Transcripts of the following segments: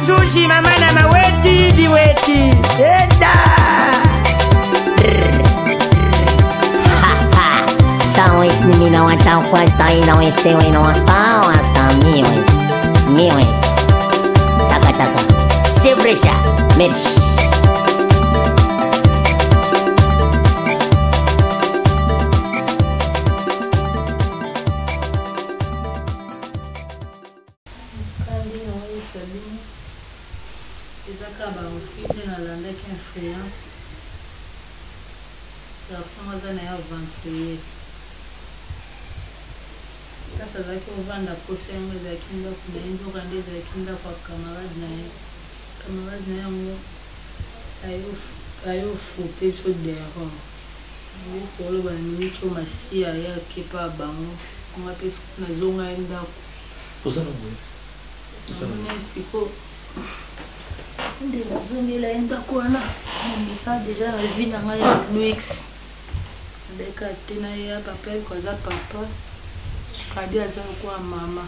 sushi mama na maweti diweti enda Sawis nini na watau kwasta ina weste we no hasta miwes sakatako sebresa merci Sasa zake uvanda kusenga za kinda kunaenzo kande za kinda kwa kamaradi na yangu ayo fupe so dero tolo ba nicho masia ya kipa bango kuma peso na zonga enda usana boy siko ndela zonela enda kona mbisa deja na vie na ngai ya Louis deka tina ya papa kwa za papa kadi aza kwa mama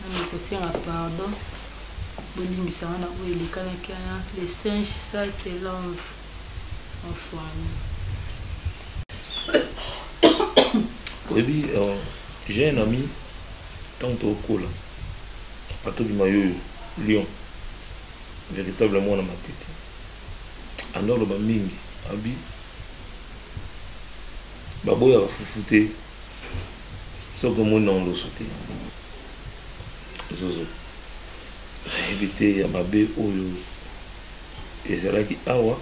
na nikosenga pardon bolingisa wana oyelikana kana les singes ça c'est l'enfant oui j'ai un ami tantôt cool pato du maillot Lyon véritablement na matete alors le mingi abi baboya bafufute soko mona on le sauté zozo éviter ya mabe oyo ezalaki awa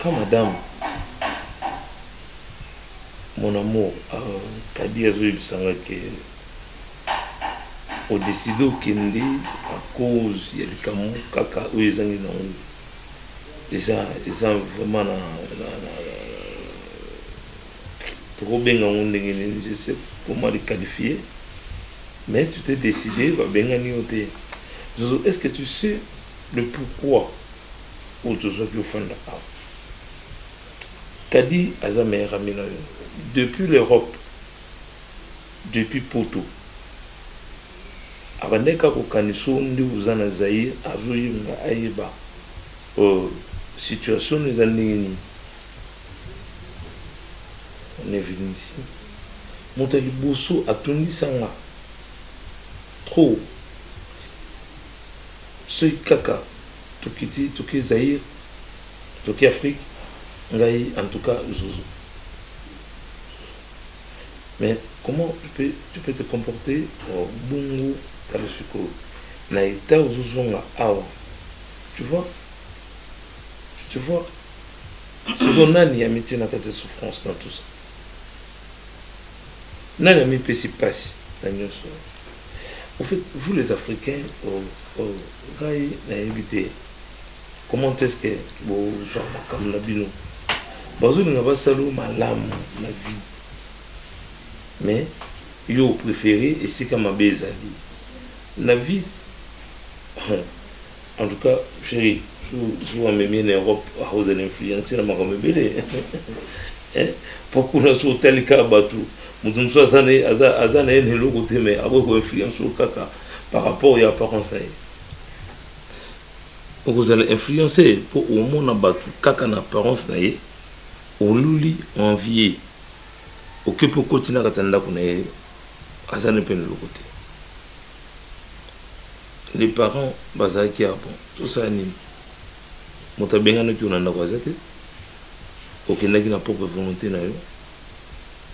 ka madame mon amour kadi azoyebisanga ke odeside okende à cause ya likambo kaka oyo ezangi nango eza vraiment na trop bien, je sais comment les qualifier, mais tu t'es décidé, est-ce que tu sais le pourquoi où tu sois plus fan de l'art? Kadi Azame Ramina, depuis l'Europe, depuis Poto, Abandeka Kokaniso, nous en Azaïr, Azouyunga Aïba, situation les années. On est venu ici. Montali Bosso a tenu sanga. Trop. Ce kaka. Toki Zaïre. Toki Afrique. Ngaï, en tout cas, Zozo. Mais comment tu peux te comporter au Bungo Talasuko? Naïta Zozonga Awa. Tu vois? Ce qu'on a, il y a métier dans cette souffrance dans tout ça. Nana mi pesi passe. En fait, vous les Africains, comment est-ce que vous genre comme la bino, vous n'avez pas salou malam la vie, mais yo préféré et c'est comme ma bezali la vie. En tout cas, chérie, je vois même en Europe à cause de l'influence, c'est la marque belle. Pourquoi on a sauté le cas bateau? Nous sommes allés à un côté, mais avec influence au caca par rapport à l'apparence. Vous allez influencer pour au moins battu caca n'apparence naïe, au luli envié, au que pour continuer à attendre qu'on ait à ça ne peut le côté. Les parents, bazar qui a bon, tout ça anime. Mon tabengano qui on a n'aguazate, aucun n'a pas de volonté naïe.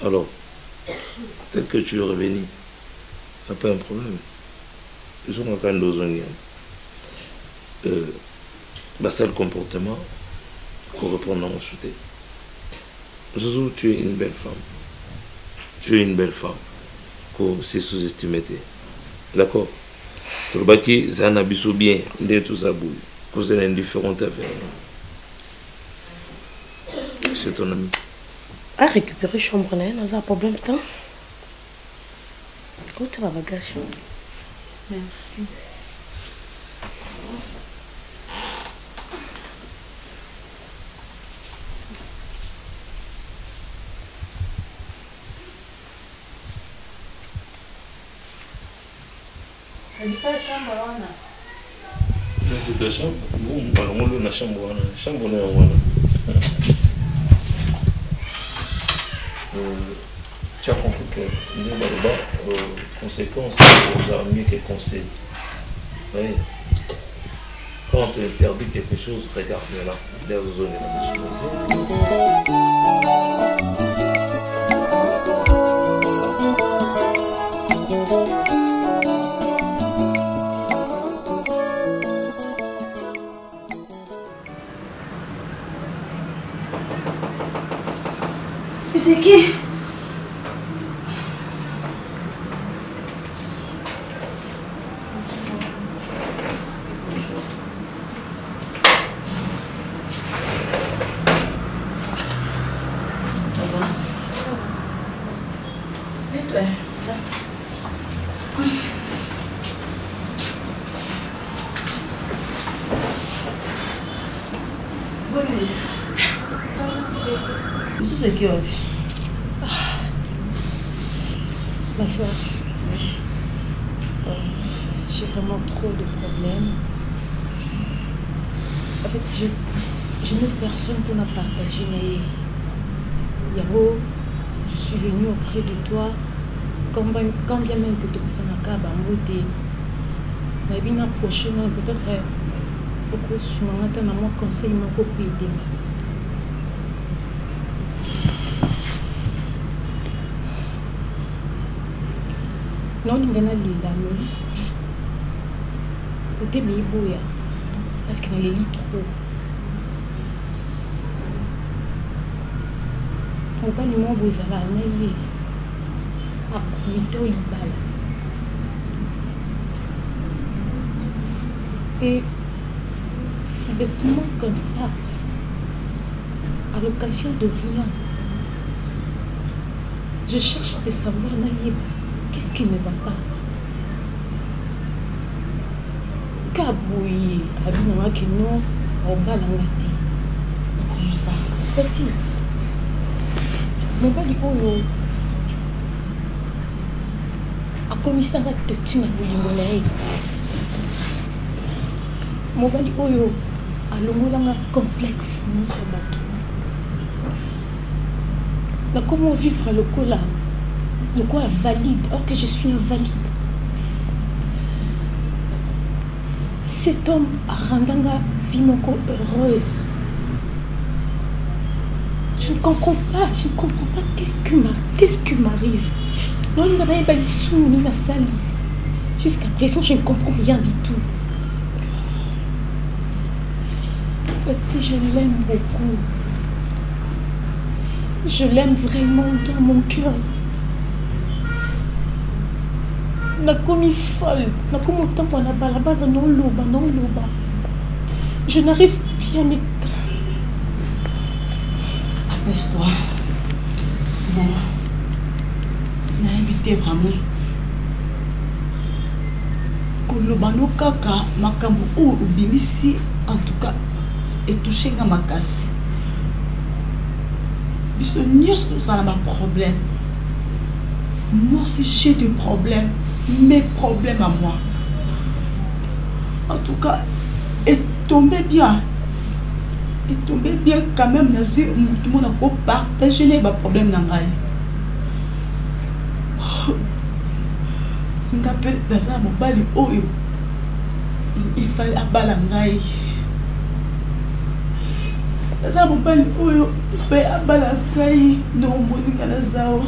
Alors. Peut-être que tu es revenu. Il n'y a pas un problème. Ils sont en train de zoner. C'est le comportement correspond à mon soutien. Zouzou, tu es une belle femme. Tu es une belle femme. C'est sous-estimé. D'accord? Tu vois que ça n'a pas bien de tout ça. Que c'est indifférent à faire. C'est ton ami. À récupérer chambre, on a un problème de temps. Où tu vas bagage? Merci. Alika shamba wana. C'est ta chambre. Bon, alors moi, la chambre, la chambre, on est en voilà. Tu as compris que nous, là-bas, conséquences, c'est mieux que conseil. Oui. Quand on t'interdit quelque chose, regarde là, les zones là, c'est qui? C'est qui? Ma soeur, j'ai vraiment trop de problèmes. En fait, je n'ai personne pour me partager. Mais Yaro, je suis venue auprès de toi. Quand bien même que tu as un cas, je vais approcher, peut-être que je vais moi conseil, je vais aider. Non, il y a des amis. Côté Biboya. Parce qu'il y a trop. On va lui montrer ça là. Et si bêtement comme ça, à l'occasion de rien, je cherche de savoir qu'est-ce qui ne va pas. Kaboui, Abinama qui non, on va l'angati. Comment ça? Petit. Mon bali oyo. A commissaire de tuna bouillonné. Mon bali oyo. A l'ongolanga complexe non sur bateau. Mais comment vivre le coup là? Le quoi valide, or que je suis invalide. Cet homme a rendu ma vie heureuse. Je ne comprends pas, qu'est-ce qui m'arrive. Non, il n'y a pas de sous, ni la salle. Jusqu'à présent, je ne comprends rien du tout. Petit, je l'aime beaucoup. Je l'aime vraiment dans mon cœur. Na commis folle, na comme autant pour la balaba non loba. Je n'arrive plus à m'éteindre. Apaise-toi. Bon, on a invité vraiment. Kolobano kaka makambo ou bimisi en tout cas et touché à ma casse. Parce que nous avons un problème. Moi aussi j'ai des problèmes. Mes problèmes à moi. En tout cas, est tombé bien. Et tombé bien quand même. Tout le monde a partagé les problèmes dans la vie. On appelle dans un mobile oyo. Il fallait abalangai. Dans un mobile oyo, il fallait abalangai. Non, mon Nganazao.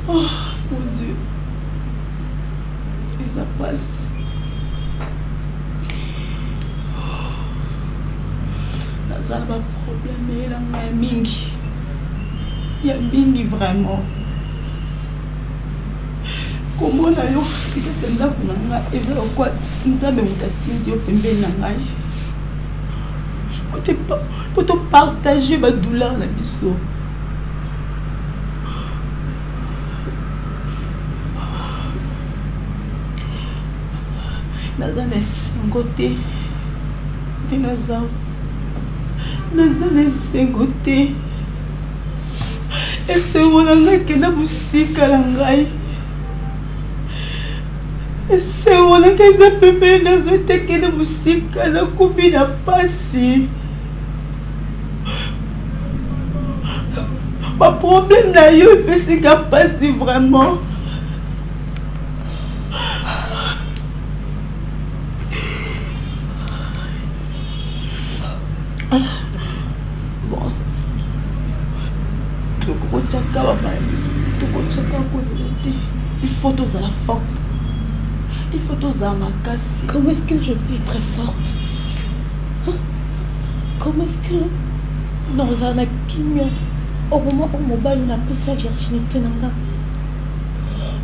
Oh mon Dieu. Et ça passe. Ça n'a pas de problème, mais il y a mingi. Il y a mingi vraiment. Comment on a eu c'est là pour nous et voilà quoi nous avons eu pour te partager ma douleur la biseau. Nazane sengoté. Dinosaure. Nazane sengoté. Et c'est mon langue qui n'a pas si calangai. C'est on a qu'à ça peut arrêter que la musique à la copine n'a pas si. Mon problème là, il peut se passer vraiment. Bon. Il faut tous à la forte. Il faut tous à ma casse. Comment est-ce que je peux être forte? Hein? Comment est-ce que dans un acquis, au moment où mon bal n'a pas sa virginité,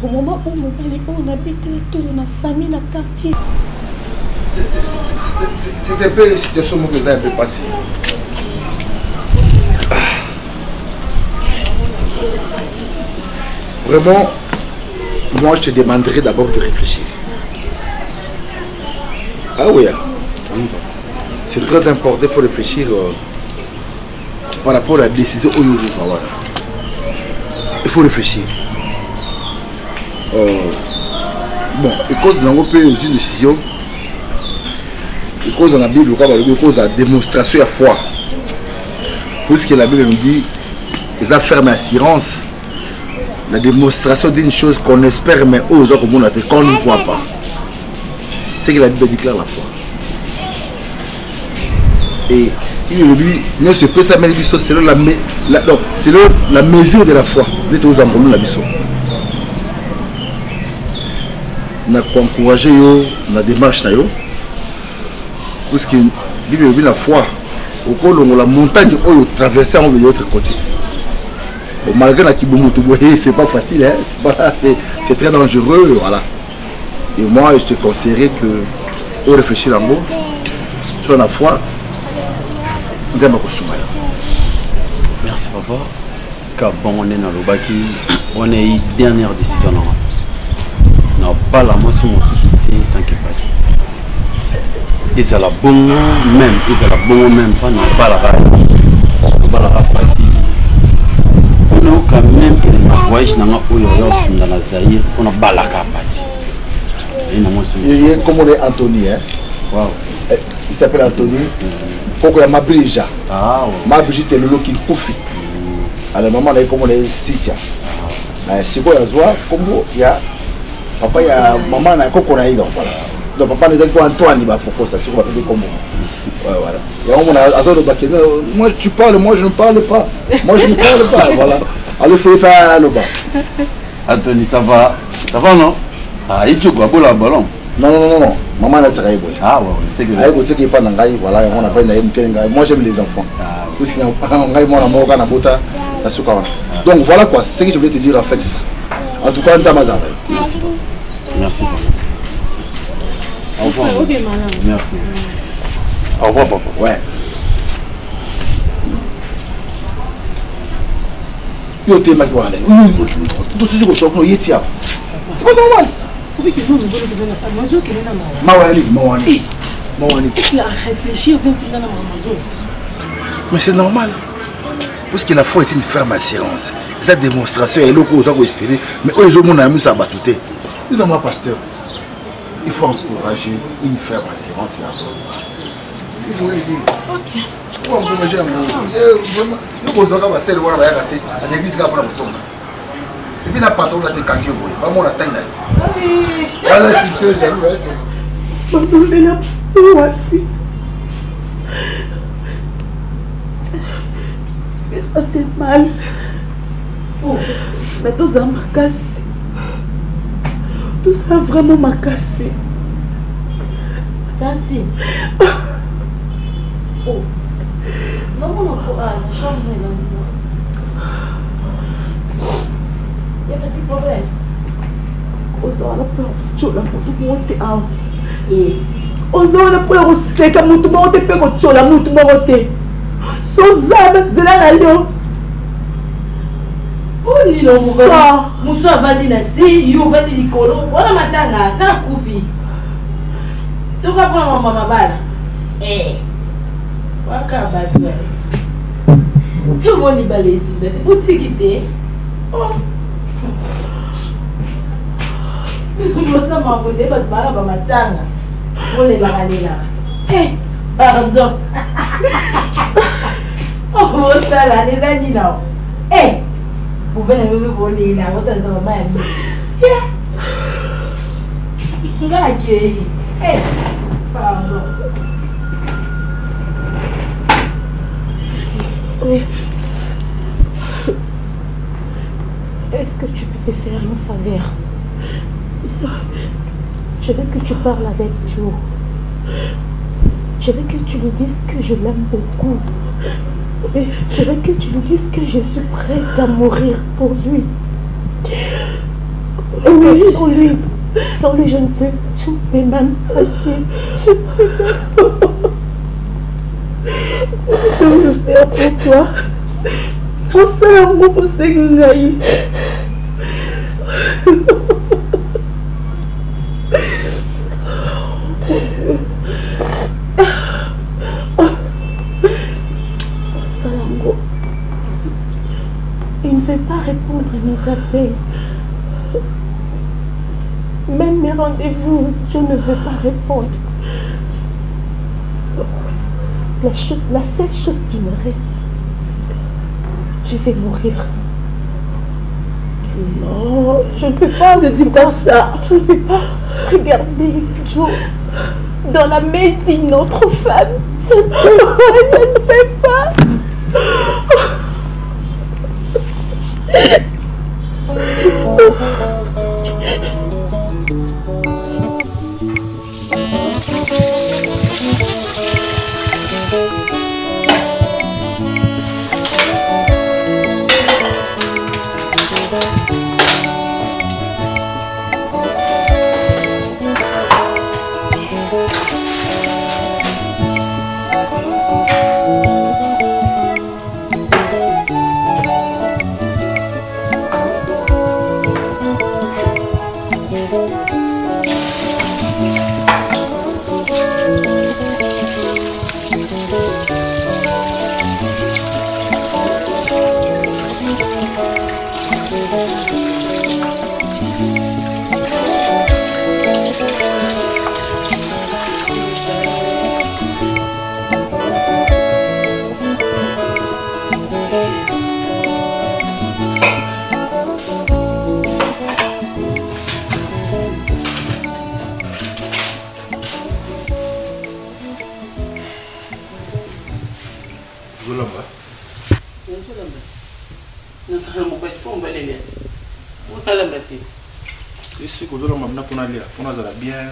au moment où mon bal on habite toute ma famille, dans le quartier. C'est un peu la situation que vous avez passée. Vraiment, moi je te demanderais d'abord de réfléchir. Ah oui, c'est très important, il faut réfléchir par rapport à la décision où nous sommes. Il faut réfléchir. Bon, et cause d'un peu aussi une décision, et cause dans la Bible, il cause de la démonstration à foi. Puisque la Bible nous dit, ils ont fermé assurance. La démonstration d'une chose qu'on espère, mais aux autres qu'on ne voit pas. C'est que la Bible déclare la foi. Et il nous dit, nous se peut ça, mais c'est la mesure de la foi. D'être aux ambulants, la biso. On a encouragé la démarche. Parce que la Bible dit la foi. Au cours de la montagne, on traversait de l'autre côté. Bon, malgré la Kiboumoutou, c'est pas facile, hein? C'est très dangereux. Voilà. Et moi, je te conseillerais que, au réfléchir en haut, sur la foi, merci papa. Car bon, on est dans le baki, on est une dernière décision. On n'a pas la main sur mon sous-souté sans qu'il parti. Et c'est la bonne même, pas n'a pas la raille. On va la partie. On a quand même un voyage dans la Zaïre, on a balaka parti. Il y a comme on est Anthony, hein? Wow. Il s'appelle Anthony. Pourquoi il y a Mabrija? Ah ouais. Mabrija est le lot qui koufi. Alors maman là comme on est Sitia. C'est quoi la joie? Comme il y a papa, il y a maman là comme on a donc voilà. Donc papa nous a dit Antoine il va faut ça c'est quoi c'est comme voilà. Et on a azor de moi tu parles, moi je ne parle pas. Moi je ne parle pas voilà. Alors faut faire le bas. Anthony ça va non? Ah il joue quoi pour la ballon? Non. Maman a travaillé. Ah ouais, c'est que. Voilà, on appelle moi j'aime les enfants. Parce que donc voilà quoi, ce que je voulais te dire en fait c'est ça. En tout cas, merci. Merci. Au revoir. Merci. Au revoir papa. Ouais. C'est pas normal. Mais c'est normal. Parce que la foi est une ferme assurance. Cette démonstration est là qu'on doit espérer. Mais eux, ils ont mon ami, ça va tout. Nous avons un pasteur. Il faut encourager une ferme assurance. C'est ce que je voulais dire. Ok. Il faut encourager un peu. Nous, on doit passer le voir à l'église qui a pris le bouton. Et puis, la patronne, là, c'est quand il y a vraiment la taille. Voilà, je te j'aime. Pardonnez la passion. Ça fait mal. Mais tout ça m'a cassé. Tout ça vraiment m'a cassé. Tati. Oh. Non, mon courage, la chambre est là. Il y a un petit problème. Ozala peur chola mutu mote a. Ozala peur oseka mutu mote pe ko chola mutu mote. Sozaba zela na yo. Oli lo musa. Musa vadi na si, yo vadi likolo. Wana matanga na kufi. Toka kwa mama bala. Waka badwa. Si on ni balesi, mais boutique. Oh. Mosa mabode ba bala ba matanga. Ole la lela. Pardon. Oh, mosa la les amis là. Vous venez me voler là, votre maman est. Pardon. Oui. Est-ce que tu peux me faire une faveur? Je veux que tu parles avec Joe. Je veux que tu lui dises que je l'aime beaucoup. Et je veux que tu lui dises que je suis prête à mourir pour lui. Et que sans lui, je ne peux même pas vivre. Je peux le faire pour toi. Pour ça, l'amour pour Sengaï. Salango, il ne veut pas répondre à mes appels. Même mes rendez-vous, je ne veux pas répondre. La seule chose qui me reste, je vais mourir. Non, je ne peux pas me dire comme ça. Je ne peux pas regarder Joe dans la main d'une autre femme. Je ne peux pas.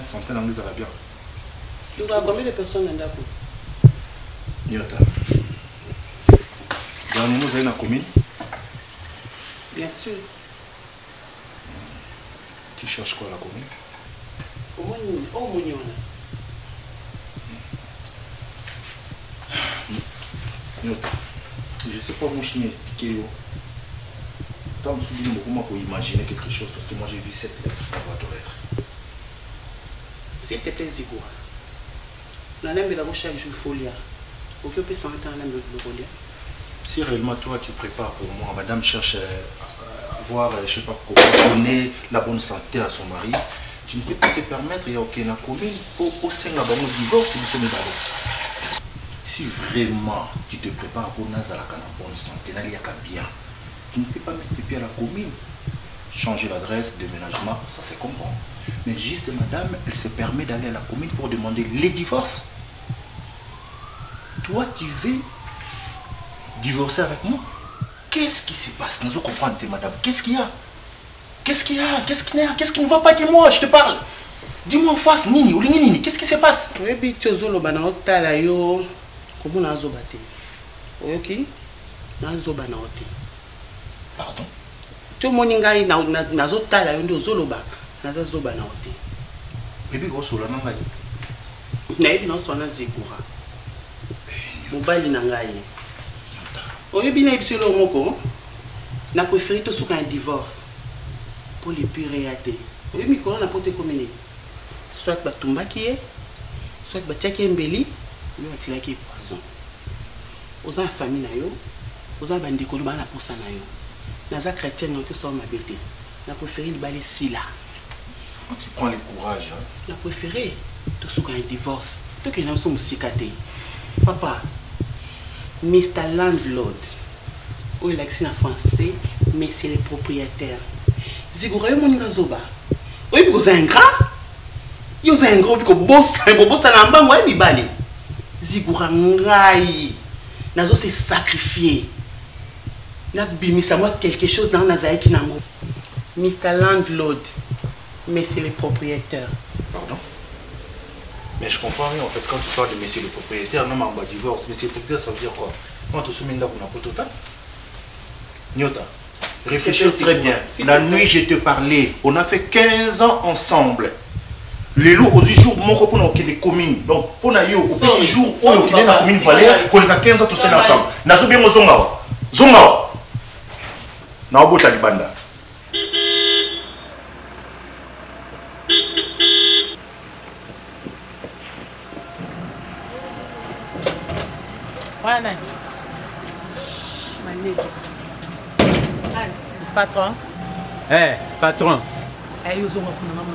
Santé l'anglais à la bien. Tu vois combien de personnes dans la commune? Nyota. Dernièrement, vous avez la commune? Bien sûr. Tu cherches quoi la commune? Au moins, Nyota. Je sais pas, mon chien, Kyo. Tant que je me souviens, comment pour imaginer quelque chose, parce que moi j'ai vu cette lettre dans votre lettre. S'il te plaît, Zigo. La lame de la chaque jour folia. Aucun peut s'en mettre en lame de folia. Si réellement toi tu prépares pour moi, madame cherche à voir, je sais pas comment donner la bonne santé à son mari, tu ne peux pas te permettre, il y a aucune commune au sein de la divorce, si vraiment tu te prépares pour Nazara la bonne santé, il y a bien, tu ne peux pas mettre tes pieds à la commune. Changer l'adresse, déménagement, ça c'est comprend. Mais juste madame, elle se permet d'aller à la commune pour demander les divorces. Toi, tu veux divorcer avec moi? Qu'est-ce qui se passe? Nous comprenons, madame. Qu'est-ce qu'il y a? Qu'est-ce qu'il y a? Qu'est-ce qu'il y a? Qu'est-ce qui ne va pas que moi? Je te parle. Dis-moi en face, Nini, ou Nini, qu'est-ce qui se passe? Oui, tu as zolo bana otala yo. Comment on a zobate? Ok? Na zobana ote. Pardon? Tout le monde na zotala yo ndo zoloba. Na zobana ote. Bébé go sola na ngai. Na ebi na so na zekura. Mobali na ngai. Oyebi na ebi selo moko. Na préféré to suka un divorce. Pour les purés athées. Oui, mais quand on a porté communiqué, soit batumba qui est, soit batiaki embeli, ou batilaki poison. Aux enfants famille na yo, aux enfants bandiko ba na posa na yo. Naza chrétien no que ça m'a bêté. Na préféré le balé sila. Tu prends le courage. Hein? Je préféré tout ce un divorce. Tout que nous sommes cicatés. Papa, Mr. Landlord, où il est en français, mais c'est le propriétaire. Zigora, il y a un zoba. Oui, parce que c'est un gras. Il y a un gros, parce que boss, ça n'a pas moi, il bali. Zigora, ngai. Nazo s'est sacrifié. N'a bimisa moi quelque chose dans Nazaï qui n'a pas. Mr. Landlord, mais c'est le propriétaire. Pardon? Mais je comprends rien en fait. Quand tu parles de monsieur le propriétaire, non, mais divorce. Monsieur le propriétaire, ça veut dire quoi? Moi, tu soumis là pour n'importe quoi. Nyota, réfléchis très bien. La nuit, je te parlais. On a fait 15 ans ensemble. Les loups, aux jours, mon copain, on a les communes. Donc, on a eu au petit jour, on a eu la commune Valère, on a 15 ans tous ensemble. Nazo bien, Zongawa. Zongawa. Naobo Talibanda. Voilà. Patron. Eh, patron. Eh, ils ont repris mon enfant.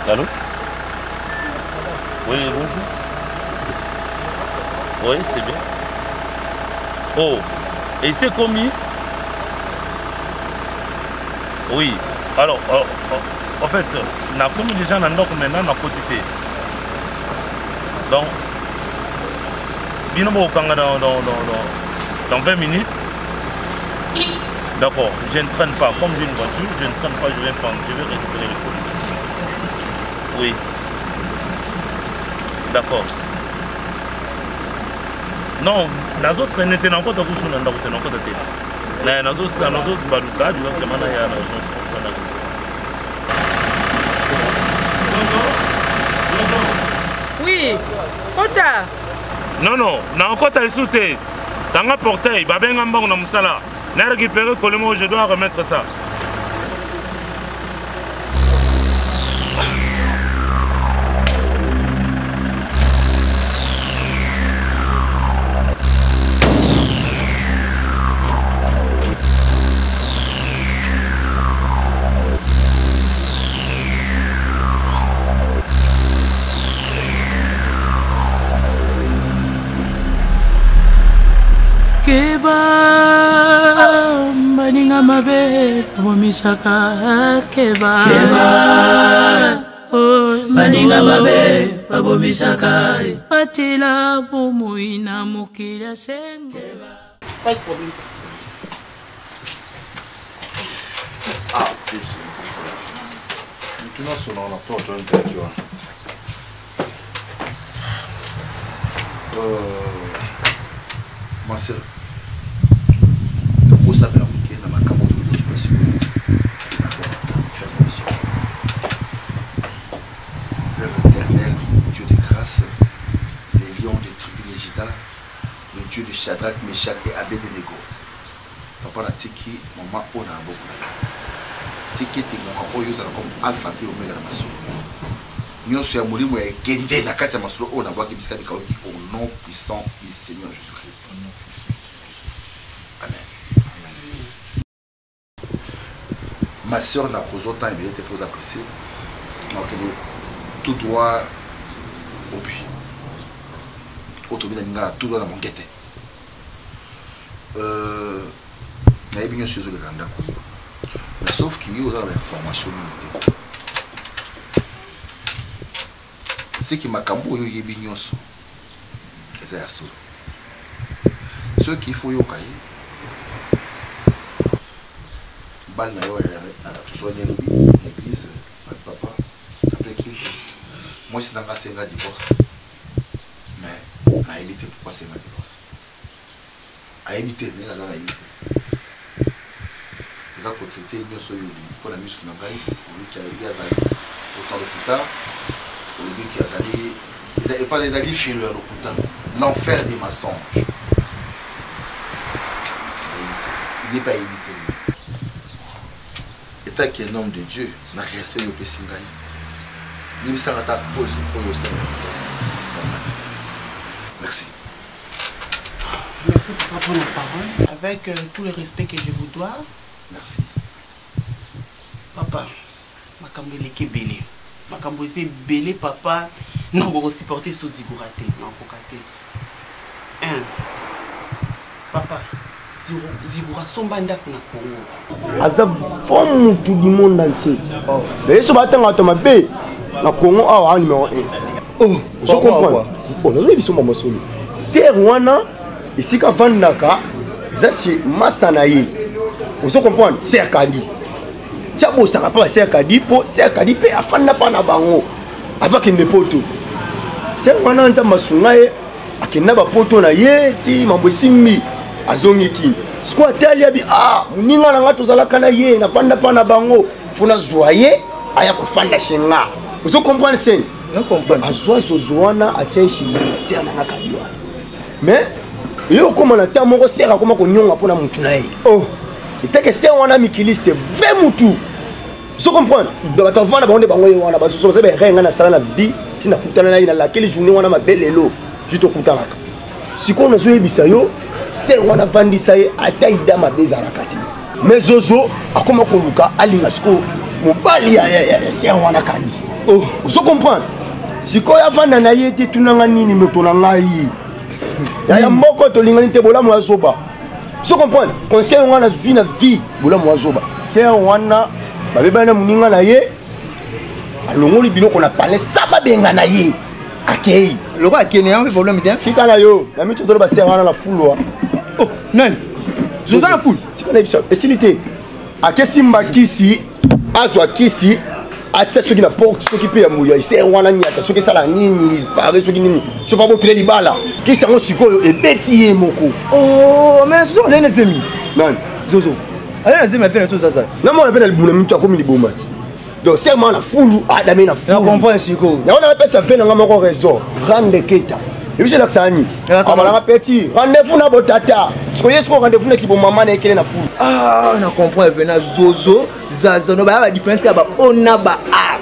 Allô? Oui, bonjour. Oui, c'est bien. Oh, et c'est commis? Oui. Alors, en fait, on a commis déjà dans notre maintenant à côté. Donc, binomo kanga dans 20 minutes. D'accord, je ne traîne pas. Comme j'ai une voiture, je ne traîne pas, je vais récupérer les photos. Oui. D'accord. Non, les autres n'étaient pas encore dans le chemin. Les autres, baluka, du coup, il y a la chance. Oui, Kota. Non, non, na encore t'as sauté. Dans un portail, bah ben gamba on a moussala. N'a récupéré que je dois remettre ça. Keba maninga mabe abomisaka keba maninga mabe abomisaka atela bomoina mokila sengeba. Pas de problème. Ah, plus. Maintenant, sur la porte, tu vois. Ma soeur, pour ça, dans ma camoufle de sous-pression, ça me fait émotion. Père éternel, Dieu de grâce, les lions des tribus d'Égypte, le Dieu de Shadrach, Meshach et Abednego. Papa na tiki, maman, on a beaucoup. Tiki, t'es mon envoyé comme alpha et oméga dans ma soeur. nyonso ya molimo ya ekende na kati ya masolo oyo nabwaki bisika bikaoki au nom puissant du Seigneur Jésus-Christ. Amen. Ma soeur n'a pas autant aimé te pose apprécier. Donc elle est tout droit au but. Autobi na tout droit dans mon guette. Na ebinyo sur le granda. Mais sauf qu'il y a une information militaire. C'est que ma cambo yo yebi nyonso. Eza ya solo. Ce qu'il faut yo kaye. Bal na yo à tout soigner l'église, papa. Après qui moi c'est dans c'est un divorce. Mais na éviter pourquoi c'est un divorce. À éviter mais là na éviter. Les autorités nyonso yo pour la mission na ngai, pour lui qui a zali autant de plus tard. Pour lui qui a zali et pas les alliés filent le putain. L'enfer des mensonges. Il n'est pas évité. État qui est un homme de Dieu, n'a respect au Pessingaï. Il me semble à pose au sein de merci. Merci papa pour la parole. Avec tout le respect que je vous dois. Merci. Papa, ma cambré qui belé. Ma cambré c'est belé papa. Non, on va supporter sous ziguraté. Non, pour cater. Papa. Zigura sombanda kuna Congo. Aza forme tout du monde entier. Mais ce matin à Thomas B na Congo a numéro 1. Oh, je comprends. Oh, nous ils sont maman solo. C'est Rwanda ici ka vandaka, ça c'est Masanaye. Vous comprenez? C'est Kadi. Tia bo ça pas c'est Kadi po, c'est Kadi pe afanda pa na bango. Avec une poto. C'est Rwanda nza masungaye akina ba poto na ye ti mambo simmi. Azongiki squat ali abi muninga na ngato zalaka ye na vanda pa na bango funa zoye aya kufanda shenga uzo comprendre sen non comprendre azwa zozoana acheshi c'est na ngakadiwa mais yo koma na ta moko sera koma ko nyonga pona mutu na ye oh itake se wana mikiliste ve mutu uzo comprendre donc atavana bango de bango ye wana baso so be renga na sala na vie tina kutana na ina la quelle journée wana mabelelo juste kutalaka siko na zo yebisa yo c'est on a vendu ça à taille d'ama bezalakati mais Zozo a comment koluka alinga siko mobali c'est on a kani oh vous comprenez siko ya vanda na yete tunanga nini moto na ngai ya moko to lingani te bola mo azoba vous comprenez conseil on a vie na vie bola mo azoba c'est on a babeba na muninga na ye alongoli biloko na parler ça ba benga na ye akei loko akene ya problème bien sika na yo na mitu to ba c'est on a la foule. Oh, non. Je suis en foule. Tu connais ça. Et s'il était à Kessimba Kisi, Azwa Kisi, à ceux qui la porte, ceux qui payent à mouiller, c'est un an, ceux qui sont là, nini, pareil, ceux qui nini. Je sais pas vous créer les balles là. Qui sont aussi quoi et bêtier, mon co. Oh, mais ce sont les amis. Non, Zozo. Allez, les amis, fait tout ça. Non, moi, on appelle le boulot, tu as comme les beaux matchs. Donc, c'est moi la foule, Adamé la foule. On comprend, Chico. On appelle ça fait dans mon réseau. Grande Keta. Et puis c'est là que ça a mis. On va petit. Rendez-vous na botata. Soyez ce qu'on rendez-vous na qui bon maman na kele na fou. Ah, on comprend venant Zozo, Zaza. No ba la différence là ba on a ba ah.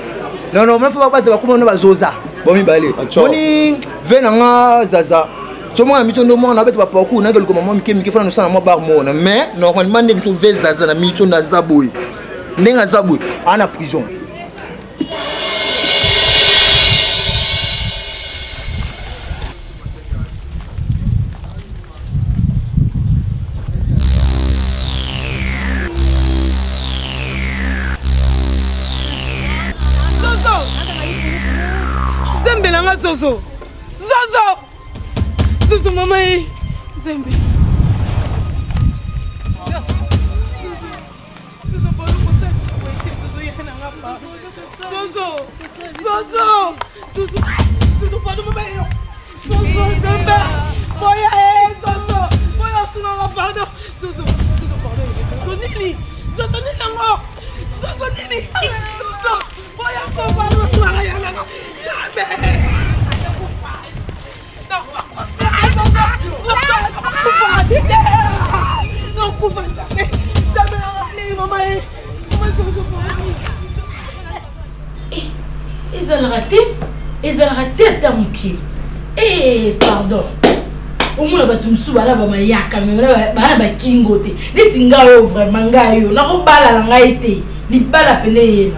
Non non, même faut pas dire comment on ba Zoza. Bon mi balé. Boni venanga Zaza. Somo na mito ndo mo na beto ba poku na gelo ko maman mi ke fana no sana mo bar mo na mais normalement ndem to ve Zaza na mito na Zaboy. Ndenga Zaboy ana prison. Zozo, Zozo, Zozo, maman, Zembe. Zozo, Zozo, Zozo, pardon, maman. Zozo, Zembe. Boya, Zozo, boya, pardon. Zozo, pardon. Zozo, Nini, Zozo, Nini, Zozo, Nini, Zozo, boya, pardon, Ils ont raté. ezalaka te ta moke. Eh, pardon. Omona bato mosusu bana bamayaka bana bakingo te neti ngai oyo vraiment ngai oyo nakobalala ngai te libala pene yena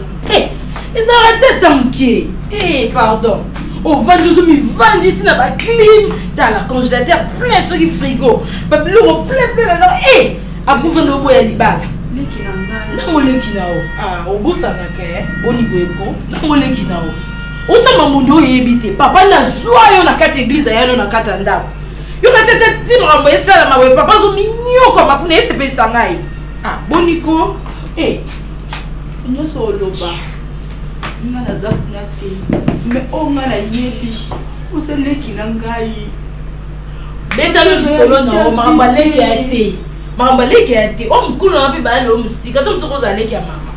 ezalaka te ta moke. Pardon ovandi ozomivandisi na baclim tala congélateur plein soki frigo babiloko plein lano abuvandi oboya libala nango leki na o obosanaka boniboyeko nango leki na o osamba mundu oyebi te papa nazwa yo na kati église ayano na kati ya ndako yo kasete timaka esala maboye papa azominyoko makuna esepelisa ngai boniko nyonso oloba nga naza kuna te me o nga nayebi oseleki na ngai betano lisolo na o makambo aleki ya te makambo aleki ya te o mokulu na mpe bayale o mosika to mosuku oza aleki ya mama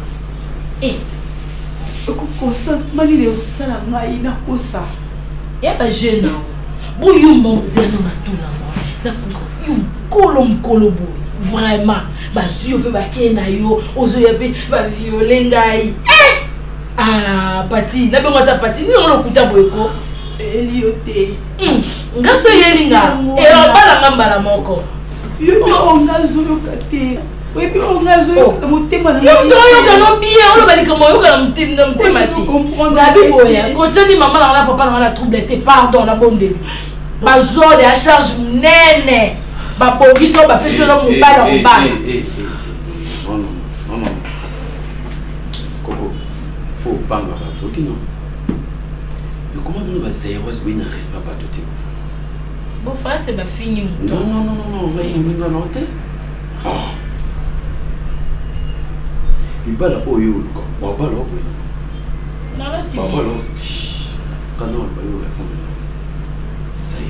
okokosentiment nini osala ngai nakosa ya bajeune nao boyo monzeno matuna nakosa yo mokolo boye vraiment bazwi yo mpe bakee na yo ozoya mpe baviole ngai pati nabengo ata pati ningo lokuta boyeko eli yo te ngaso eyelinga obalanga mbala moko yobi ongazoyoka te oyebi ongazoyoka motema na yo toyoka no bien oloba likambo oyoka na motema te nabi boya kotyani mama nanga na papa nanga na trouble te pardon na bondeli bazode ya charge nene babongisi oyo bapesi yo no mobala kobala Coco, faut pas m'abattre, non? Mais comment nous va zéro est-ce qu'il ne reste pas battu? Bon frère, c'est ma fille. Non, mais il m'a noté. Il va là, oh, il va là, oui. Non, là, tu vas là. Quand on va là, ça y est.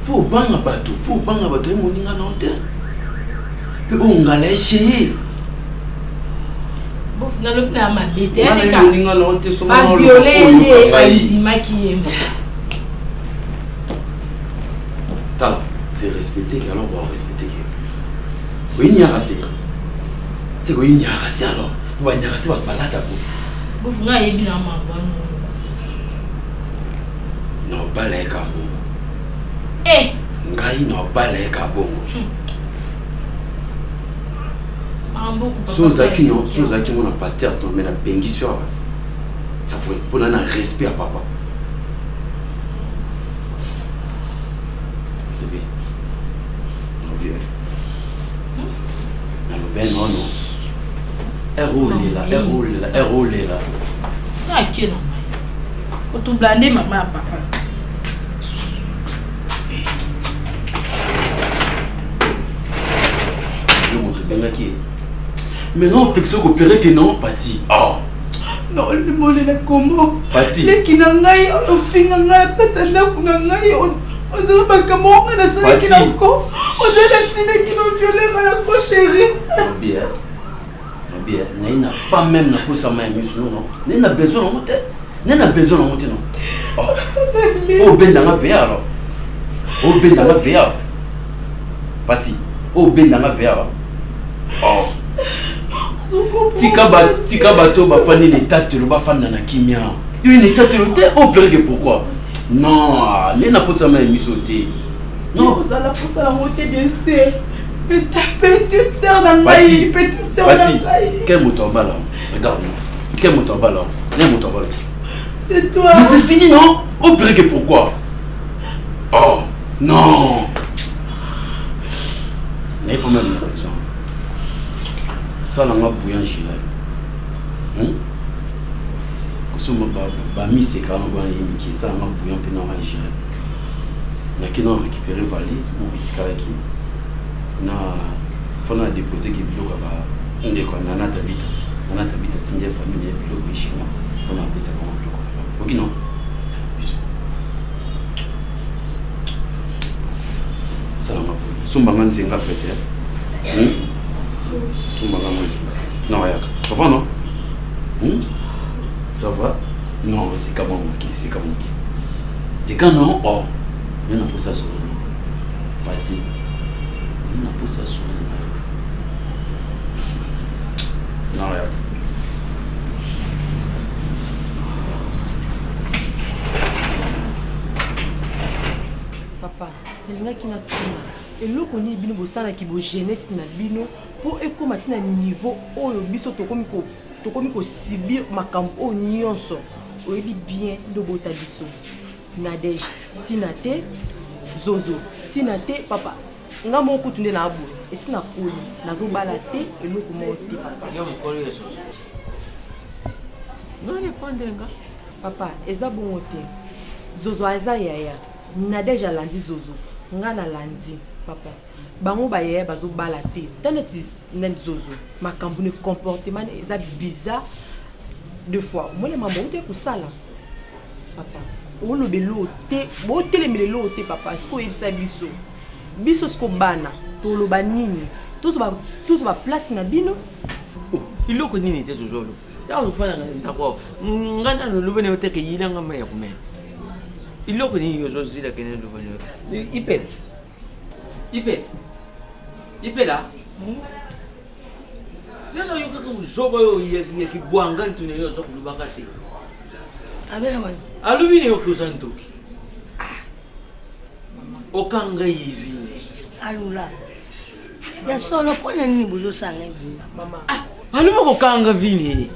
Faut pas m'abattre, il m'a noté. Puis on va l'échec. Bon, finalement, on m'a bêté. Pas violé, c'est respecté, alors on va respecter. Oui, il y a assez. C'est quoi, il y a assez alors? Il y a assez, on va pas là. Vous n'avez bien non, pas les cabons. Ngai non pas les cabons. Sozaki non, Sozaki mon pasteur mais la bengi sur. Pour un respect à papa. Ben non. Elle roule là. Ah, qui non. Faut tout blander maman à papa. Mais non, Pexo opéré que non, Pati. Non, le mot est comment? Pati. Les qui n'ont pas eu, au fin, on a pas on dirait pas comment on a ça qui n'a encore. On dirait que qui ont violé ma la chérie. Bien, n'a pas même pour sa main, non. N'a besoin de monter. N'a besoin de monter, non. Oh, ben dans la VR alors. Oh, ben dans la VR. Pati. Oh, ben dans la VR. Tika bato ba fani l'état de ba fan na kimia. Yo une état de au pleurer que pourquoi? Non, les n'a pas ça même misoté. Non, ça la pousse à la montée bien sûr. Ta petite sœur dans maï, petite sœur dans maï. Quel moteur ballon? Regarde. Quel moteur ballon? Quel moteur ballon? C'est toi. Mais c'est fini non? Au pleurer que pourquoi? Oh, non. N'est pas même une raison. Ça n'a pas bouillant chez là. Bah mis c'est quand on va y ça n'a pas bouillant puis non chez là. Na qui non récupérer valise ou bitika qui na faut na déposer qui bloque ba inde ko na tabita tinje famille bloque chez moi faut na appeler ça comme bloque. OK non? Ça n'a pas bouillant. Sumba nzinga peut-être. Non, ça va non? Ça va? Non, c'est quand même ok, c'est quand même ok. C'est quand non? Oh, il y en a pour ça sur le Pati. Il y en a pour ça sur le Non, regarde. Papa, il y a qui n'a pas. Et l'eau qu'on y est bien bossant qui bo jeunesse na bino pour écouter na niveau où le biso to comme ko subir makambo o nyonso. O ebi bien do bota biso. Nadej, sinate Zozo, sinate papa. Nga mo kutunde na abu. Et sina koli nazo balate et l'eau ko monte papa. Yo mo koli yeso. Non les prendre Papa, eza bon te. Zozo eza yaya. Nadej alandi Zozo. Nga na landi papa. Bango ba yaya bazo balate. Taneti nen Zozo. Makambo ne comportement eza bizarre. Deux fois. Moi les mambo te ko sala. Papa. O lo belo te, bo telemele lo te papa. Sko yebisa biso. Biso sko bana. To lo banini. Tous ba place na bino. Oh, iloko nini te toujours lo. Ta lo fana ndako. Ngana lo bene te ke yina ngama ya kumela. Iloko nini yo zo zila kene lo bene. Ipela. Yeso yo ka zoba yo ya ki bwanga ntune yo zo kulubaka te. Abela man. Alubini yo kuzantoki. Okanga hivi. Alula. Ya solo pona nini buzo sanga hivi mama. Aluma ko kanga vini.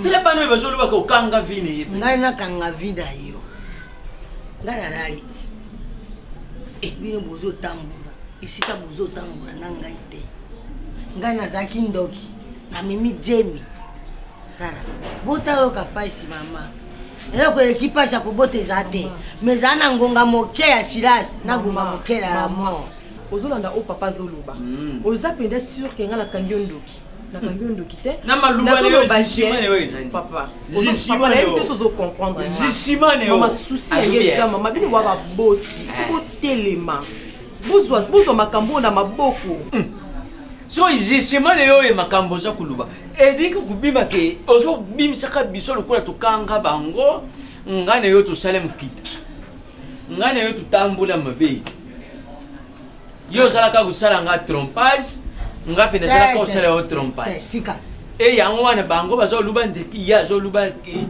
Tele bano ba zolo ba ko kanga vini. Ngai na kanga vida yo. Ngana naliti. Bino buzo tambula. Isika buzo tambula na ngai te. Ngai na zaki ndoki na mimi jemi. Tara. Bota yo kapaisi mama. Ela ko ekipa sa ko boteza te. Mezana ngonga moke ya silas na gonga moke la mort. Ozolanda o papa zoloba. Oza penda sûr que ngala kangyo ndoki. Na kangyo ndoki te. Na maluba le jishima le wezani. Papa. Jishima le yo to comprendre. Jishima le yo. Mama souci ngeza mama bino wa ba boti. Ko telema. Buzwa makambo na maboko. So jishima le yo e makambo za kuluba. Edika kubima ke ozo bimisaka biso lokola to kanga bango. Ngane yo to salem kita. Ngane yo to tambula mabe. Yo zalaka kusala nga trompage ngapi na zalaka kusala o trompage sika e yango wana bango bazo luba ndeki ya zo luba ki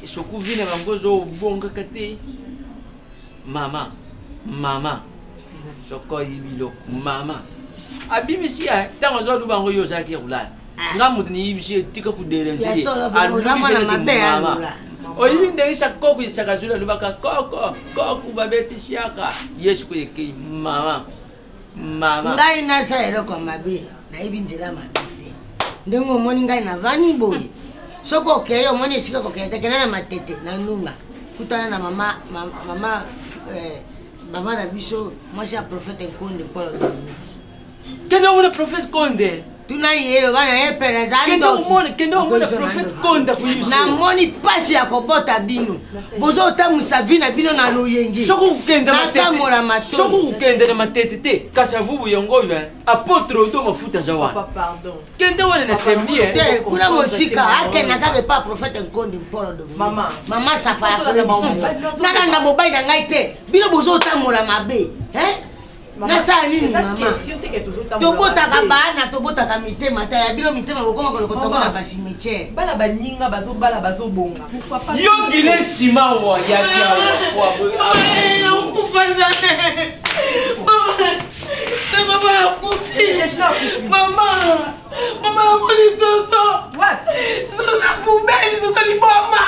soku vine bango zo bonga kate mama soko yibilo mama abimisi ya tango zo luba ngo yo zaki kulala ngamuti ni yibisi tika ku derenze mama oyibi ndengisa koko isakazula lubaka koko babeti siaka yesu ko yeke mama ngai na saero kwa mabe na ibi njira matete ndengo moni ngai na vani boy soko keyo moni sika ko kete kana na matete na nunga kutana na mama na biso mwasi ya prophète Konde Paul kendo mona prophète Konde tuna yelo bana epela za kendo mona prophète Konda kuyusa na moni pasi ya kobota bino bozo tamusa vina bino na loyenge soko ukenda matete soko ukenda na matete te kasavubu yongo ya apôtre do mafuta za wana pardon kendo wana na sembi te kuna mosika ake na kage pa prophète Konde Paul do mama safara ko na na bobai na ngai te bino bozo tamola mabe nasa nini mama tobotaka bana tobotaka mitema ta ya bino mitema bokoma kolokotoko na basimetiere bana baninga bazobala bazobonga yo ngile sima wa ya kwa na ukufanza mama akufi mama polisoso soso na poubelle soso liboma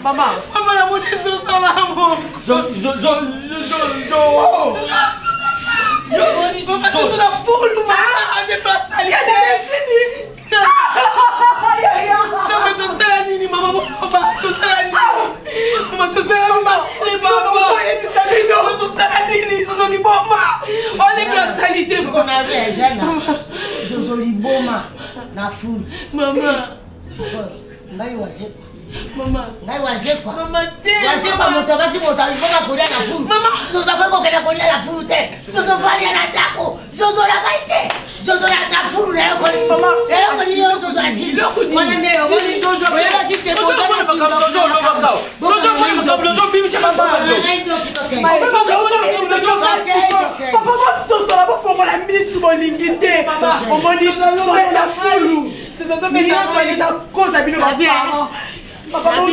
mama na polisoso mama Yo, mama, tu la foule, maman, je dois salir. Non, mais tu sais, Nini, maman, tu sais, maman, tu sais, maman, tu sais, Nini, ce sont les bombes. On est bien salité. On avait Jeanne, je suis les bombes, la foule. Maman, Mama, ngai wazepa. Mama te. Wazepa motabaki motalifona kolia na fulu. Mama, soza kwa kenda kolia na fulu te. Soza fali na tako. Soza la gaite. Soza na fulu na yoko. Mama, leo ko ni yo soza asi. Wana ndio wani soza. Wewe kite boza na makambo zo lo bakao. Boza kwa makambo zo bimisha kama. Papa mo soza la bofongo la misu bolingite. Omoni la fulu. Soza mena na koza bino babia. Papa, on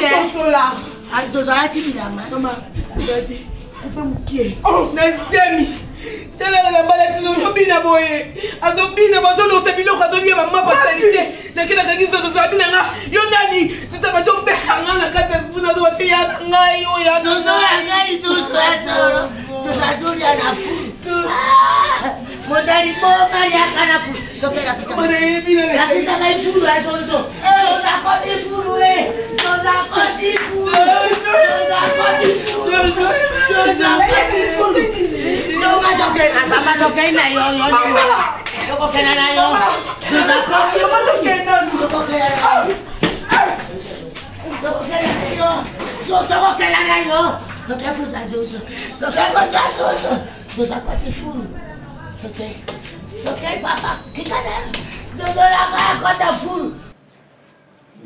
là. Azozati bilama. Maman, Azozati. Coupe mukie. Oh, Nazemi. Tela na balati zo bina boye. Azobina bazolo tabilo kazobia mama pasalité. Na kila kagizo zo zabina nga. Yo nani? Tita bajo be hanga na kata spuna zo tia ngai yo ya. Zo ngai zo zo. Zo zazuri ana fu. Modali bomba ya kana fu. Tokera kisa. Mane bina na. Lakini ngai fu ya zo. Zo za kodi fu we. Zo za kodi fu. Zo za kodi fu. Zo za kodi fu. Mama toke na yo. Yo kena na yo. Mama toke na yo.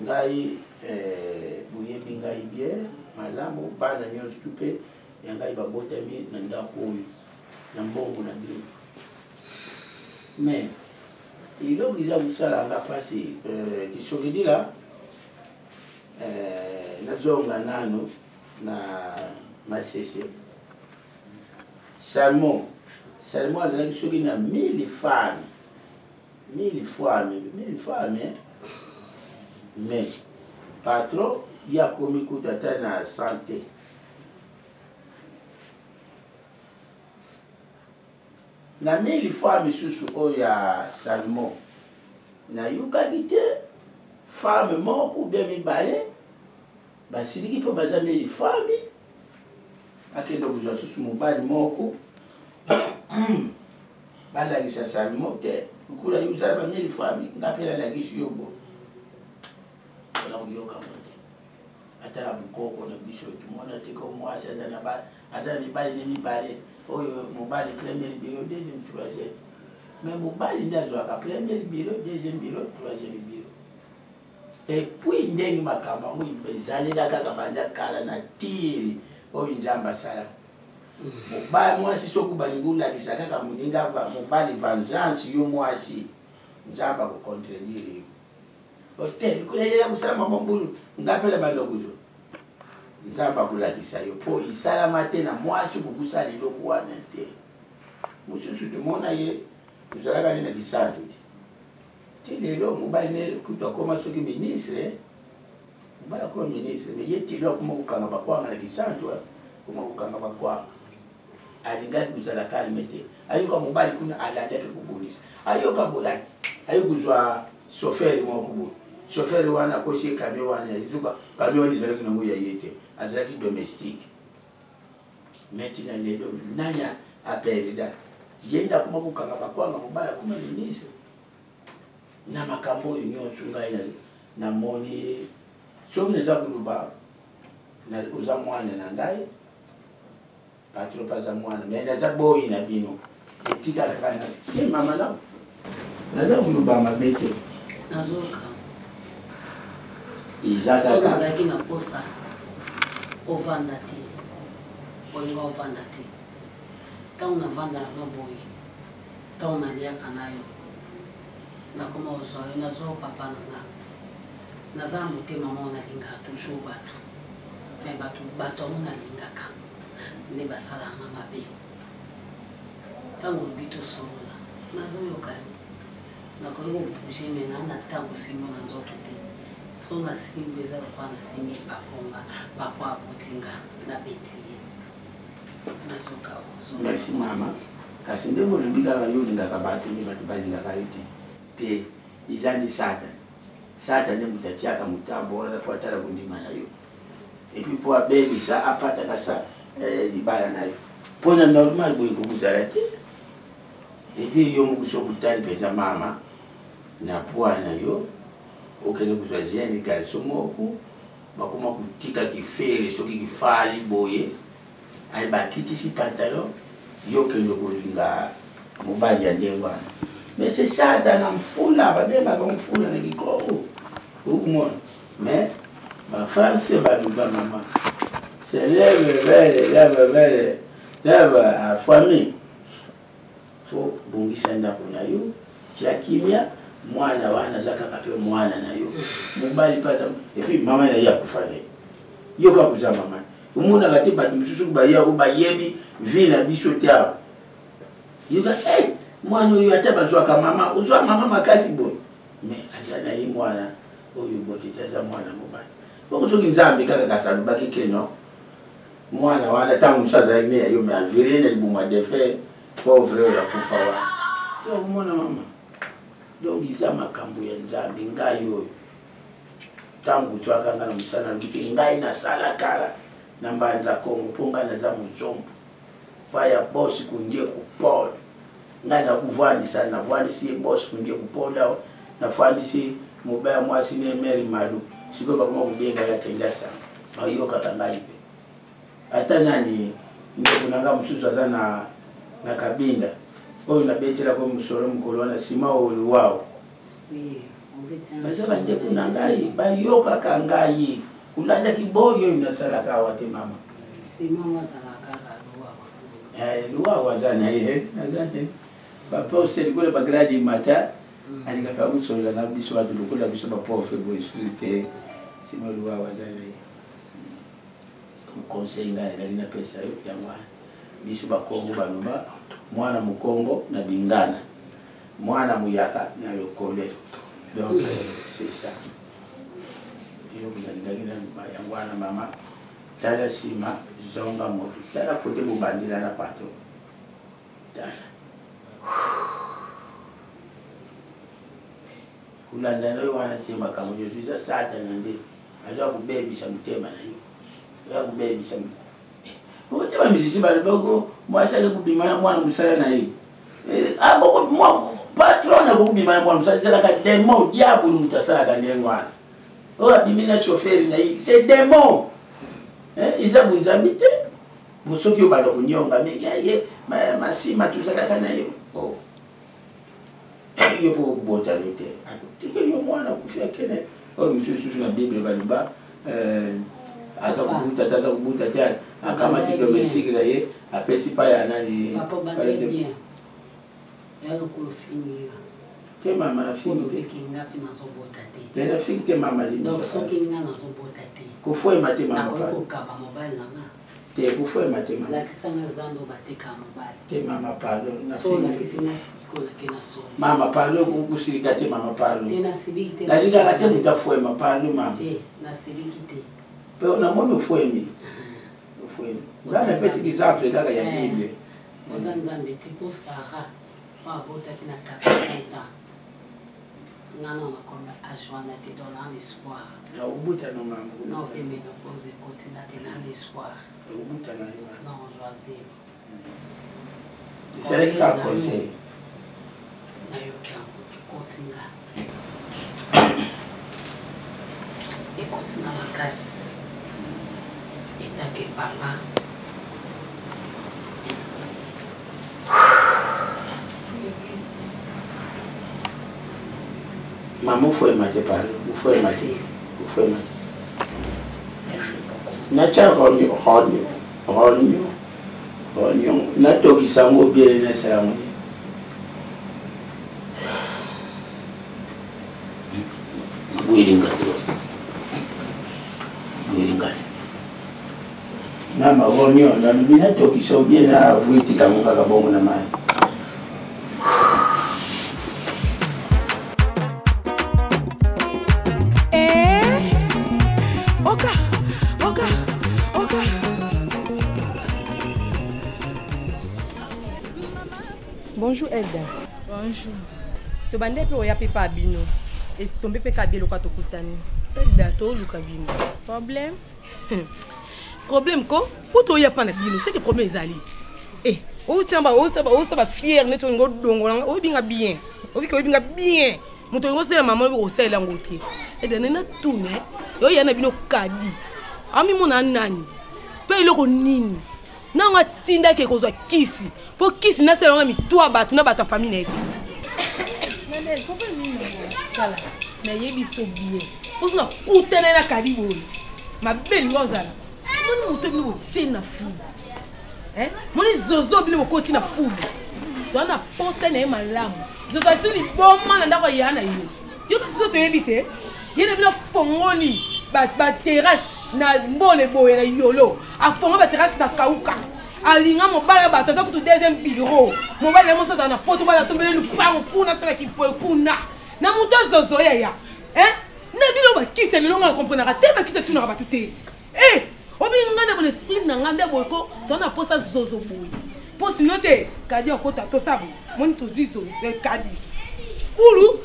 Ngai boyebi ngai bien malamu bana nyonso tupe ya ngai babotami na ndako oyo na mbongo na bino mais eloko eza kosala nga mpasi kisokedi la nazonga nano na masese Salmon azalaki soki na 1000 femmes mais patron ya komi kuta ata na santé na 1000 fois misusu oyo ya Salmon nayokaki te femme moko bien mibale basiliki mpo baza 1000 femme akende kozwa susu mobali moko balakisa Salmon te okula yo ozala ba 1000 femme nga mpe nalakisi yo bo onakoyoka mo te atala bokoko na biso tomona te ko mwasi aza mibali ne mibale oyo mobali premier bureau deuxième troisième mais mobali nde azwaka premier bureau deuxième bureau troisième bureau et puis ndenge makambo yango ezaleli kaka banda kala na tiri oyo nzambe asala mobali mwasi soki balingi olakisa kaka moninga mobali vengeance yo mwasi nzambe akocontredire yo ote bikolela kosala mabambulu ngapela bandoko zo nzambe akolakisa yo mpo esalama te na mwasi okokosala eloko wana te mosusu tomona ye ozalaka ne na lisantu te lelo mobali ne kutu akoma soki ministre mobali akoma ministre me ye telo akoma kokanga bakwanga na lisantu akoma kokanga bakwanga alingaki kozala kalme te ayoka mobali kuna alandaki kobonisa ayoka bolaki ayoki kozwa chauffeur moko boye chauffeur wana akosi camion wana ezuka camion wana ezalaki nango ya ye te azalaki domestique maintenant lelo nanya apelida ye nde akoma kokanga bakwanga mobali akoma ministre na makambo oyo nyonso ngai namoni soki naza koloba oza mwana na ngai patro paza mwana me naza boyi na bino etikala kaka na mama nao naza koloba mabe te nazoka soki nazalaki na posa ovanda te olinga ovanda te ntango navandaka boye ntango naliaka na yo nakoma ozwa yo nazwa papa na nga naza na motema moko nalingaka toujours bato me bato yango nalingaka nde basalaka mabe ntango lobi tosolola nazoyoka yo nakoki kobouge me naa na ntango simbo na nzoto te so na simbo eza lokwa na simi papa abotinga na beti ye nazoka merci mama kasi nde molobi kaka yo olingaka bato nde bato balingaka yo te eza ndi sata nde moto atiaka motambo wana po atala kondima na yo epuis po abebisa apataka sa libala na yo mpona normal boye kokozala te epuis yo mokusi okutali mpenza mama na pwa na yo okende kozwa zieni garso moko bakoma kotika kifere soki kifali boye ali bakitisi pantalon yo kende kolinga mobali ya ndenge wana mais c'est ça dans mfula babembaka mfula na kikongo okumona mais bafrançais baluba mama c'est leve afami fo bongisa ndako na yo tia kimia mwana wana aza kaka mpe mwana na yo mobali mpaza epuis mama na ye akufane yo kaka koza mama omona kati bato misusu baya o bayebi vie na biso te awa yoka mwana oyo ata bazwaka mama ozwa mama makasi boye mais aza na ye mwana oyo bote te aza mwana mobali bongo soki nzambe kaka kasalobaki ke no mwana wana ntango mosu azalaki ne yayo me avire na libuma defe pauvre oyo akufa wana so omona mama donc eza makambo ya nzambe ngai oyo ntango twaka nga na mosala nalobi mpe ngai nasala kala na mbanza kongo mpo ngai naza mozombo pa ya bosi kundie kupole ngai nakuvwandisa navwandisi ye bosi kundie kupole awa nafwandisi mobaya mwasi ne meri malu sikoyo bakoma kobenga yakenda sanga bayokaka ngai mpe ata nani ndeko na nga mosusu aza na kabinda oyo nabetelako mosolo mokolo wana nsima oyo luwao baza bandeko na ngai bayokaka ngai kulandaki boyo oyo nasalaka awa te mama luwao aza na ye aza ne papa oselikolo bagradi mata alingaka kosolola na biso bato lokola biso bapauvre boye susu te nsima luwao aza na ye conseil ngai ezali napesa yo yango wana biso bakongo baloba mwana mokongo na bingana mwana muyaka na yokole donc c'est ça yo ngalingaki na yango wana mama tala nsima zonga moto tala kote bobandela na patron tala kulanda nayo wana te makambo je suis satana nde azwa kobebisa motema na yo ya kubebisa ote bamizisi balobako mwasi ake kubima na mwana mosala na ye patron akokubima na mwana mosala esalaka demo diabolo moto asalaka ndenge wana oyo abimi na chauffeur na ye c'est demo eza bonzambi te soki oyo banda konyonga ye masima tozalaka na ye yo po okubotami te tikeli yo mwana kufi akene oyo mosususu na bible baloba aza kubuta te akamati domestique na ye apesi pa ya nani te mama na fingi te na fingi te mama kofoema te mama te kofoema te mama te mama pardon na fingi mama pardon kusilika te mama pardon nalingaka te moto afoema pardon mama na moni ofuemi nga napesi exemple kaka ya bible oza nzambe te mpo sara po abotaki na 80 ans ngana nakomba ajoana te dans un espoir obutano mama non vemeno pose continua te na l'espoir obutana non joisir c'est ka conseil na yoki ekotinga ekotina makasi etake papa maman ofuema te palo ofuema nacha ronyo natokisa ngo biele nasala ngo bwilinga mama ronyo nalobi natokisa obie na vuitika ngo kaka bongo na mai Bonjour Elda. Bonjour. To bande pe oya pe pa bino. Et tombe pe ka bielo kwa to kutani. Elda to luka bino. Problème? Problème ko? Pour to ya pa na bino, c'est que problème ezali. O saba fier ne to ngo dongo na o binga bien. O binga bien. Moto ngo sela maman ko sela ngote. Elda na tune. Yo ya na bino kadi. Ami mona nani? Pe iloko nini? Nanga tinda ke kozwa kisi. Po kisi na selonga mitwa batu na batu famille nete. Nene, pourquoi nini? Kala. Na yebi so bien. Ozo na kutana na karibu. Ma belle ngozala. Moni muto bino chena fu. Moni zozo bino ko chena fu. Dona poste na malamu. Zozo tuli bomma na ndako yana yo. Yo kasi so to yebite. Yene bino fongoli ba terrasse. na mbole boye na yolo afonga baterasi na kauka alinga mobala bato aza kutu deuxième bureau mobala ya mosasa na poto bala sombele lupango kuna sala kipoe kuna na moto zozo yaya na bino bakise lelo nga komprenaka te bakise tunaka bato te obinga nde l'esprit na nga nde boye ko tona posa zozo boye po sino te kadi akota tosabo moni tozwi zozo kadi kulu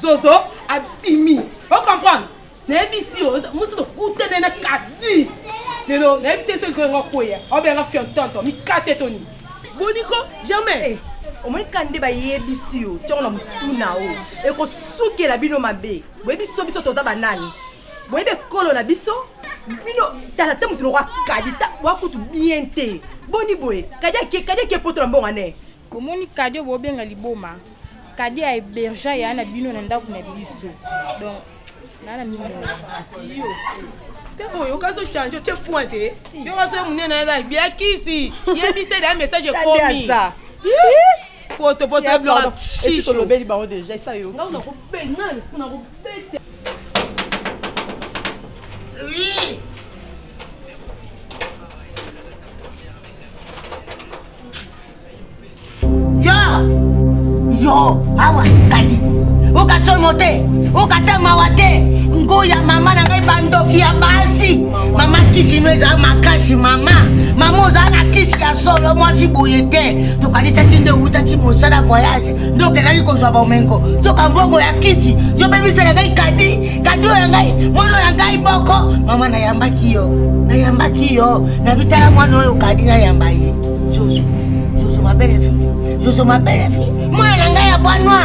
zozo abimi ocomprendre nayebisi yo mosu tokutene na kadi lelo nayebi te soki koyenga koya obenga fiontonto mikate toni boniko jamais omoni kande bayebisi yo ntongo na motuna o ekosukela bino mabe boyebi so biso toza banani boyebi ekolo na biso bino tala te motu lokwa kadi ta wakutu bien te boni boye kadi ake poto na mbongo ane omoni kadi oyo bobenga liboma kadi ya hébergea ya na bino na ndako na biso donc nana mino yo te oyo okazo change te fouin te yo okazo munene eza bien kisi yebise da message komi poto blora chicho lobeli bango déjà ça yo nga ko benal sina ko bete oui yo awa kadi ukasomo te ukatamawa te nguya mama na ngai bandoki ya basi mama kisi no eza makasi mama oza na kisi ya solo mwasi boye te tokanisaki nde utaki mosala voyage nde okendaki kozwa bomengo soka mbongo ya kisi yo bebisela ngai kadi oyo ya ngai mwana ya ngai boko mama nayambaki yo na bitala mwana oyo kadi nayamba ye zozo mabele fi mwana na ngai ya bwanwa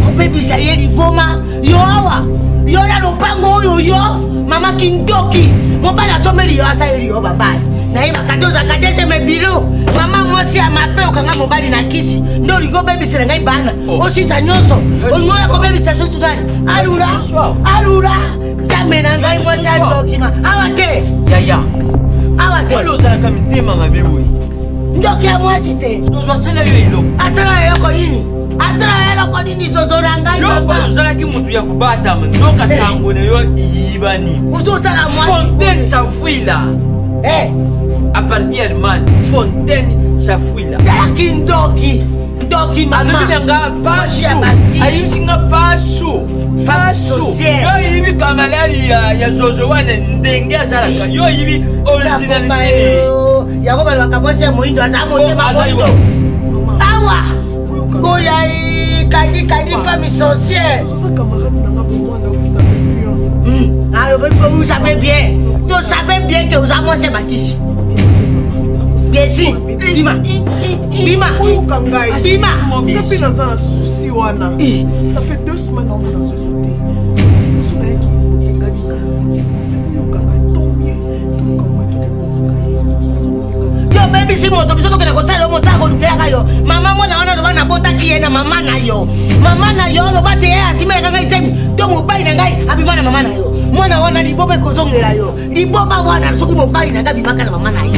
obebisa ye liboma yo awa yo na lopango oyo yo mama kindoki mobali asomeli yo asayeli yo babali nayeba katoza kadese mebilo mama mwasi ya mabe okanga mobali na kisi nde olingi obebisela ngai bana osisa nyonso olingi oya kobebisa susu nani alula tame na ngai mwasi adokima awa te awa te ozalaka mitema mabe boye ndoki ya mwasi te asala yo eloko asala yo eloko nini asala eloko nini zozo na ngai mama ozalaki mutu ya kubatama nzoka sango na yo iyibani uzotala mwasi Fontaine Safuila à partir Allemagne Fontaine Safuila talaki ndoki mama alobinanga pasu ayibisinga pasu yo yibi kamalari ya zozo wana ndenge azalaka yo yibi originalité yango balobaka mwasi ya moindo aza motema moindo awa goya kadi famille sorcière alobi fo vous savez bien to savez bien que oza mwasi bakisi Biesi, bima. Kapi naza na souci wana. Ça fait 2 semaines na mona société. Sona yaki enganika. Yo baby si moto biso tokena kosala mo sa ko lukela yo. Mama mwana wana lo bana botaki ye na mama na yo. Mama na yo lo bate ye asime kanga isemi. To mobali na ngai abima na mama na yo. Mwana wana liboma kozongela yo. Liboma wana soki mobali na ngai bimaka na mama na yo.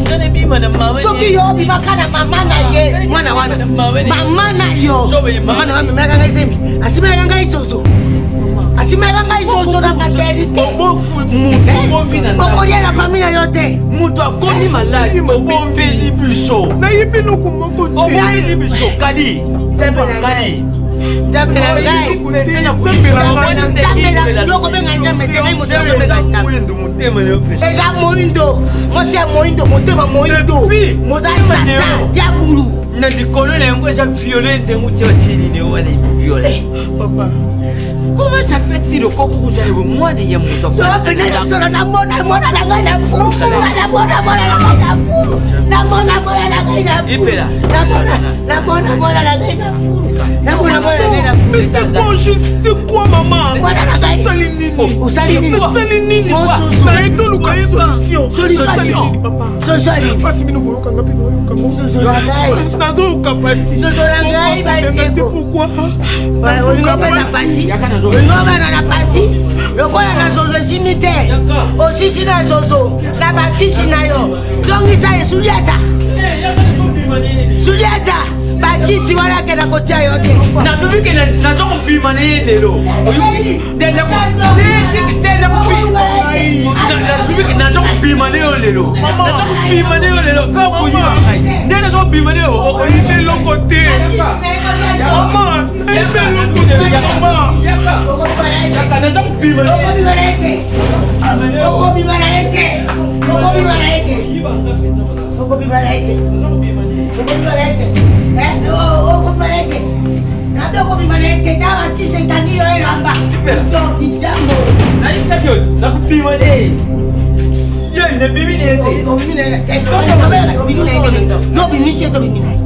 Ngane bima na mama. Soki yo bimaka na mama na ye. Mwana wana. Mama na yo. Mama na wana meka ngai isemi. Asime kanga isoso. Asime kanga isoso na maternité. Okolia na familia yote. Mutu akoni maladi obombeli biso. Na yibino kumoko te. Obombeli biso kali. Kali. Eza moindo mwasi ya moindo motema moindo mozali satan diabulu na likolo na yango eza viole ndengo tia tienine wana viole papa comment ça fait-il koko kuzala mwana ya mutu akona na mona na ngai na fulu na mona na ngai na fulu mais c'est quoi juste c'est quoi maman Salinini na eto luka ye solution pasi bino boyoka ngapi noyoka nazo yoka pasi ngai bandeko pourquoi olingo pesa pasi olingo bana na pasi lokola na zozo esimi te osisi na zozo na bakisi na yo zongisa ye suliata bakisi wana kena kotia yo te nalobike nazokopima na ye lelo nalobike bimane yo lelo. Naza ko bimane yo lelo. Ka ko yi ngai. Nde naza ko bimane yo o ko yipe lokote. Mama, yipe lokote mama. Yaka naza ko bimane. Oko bibalete. Oko bibalete. Oko bibalete. Oko bibalete. Oko bibalete. Nabe oko bibalete. Dawa kise tani yo lamba. Toki jambo. Na isa kyoti. Na ko bimane. Ya ne bimine ese. Obimine. Obimine. No bimishe to bimine.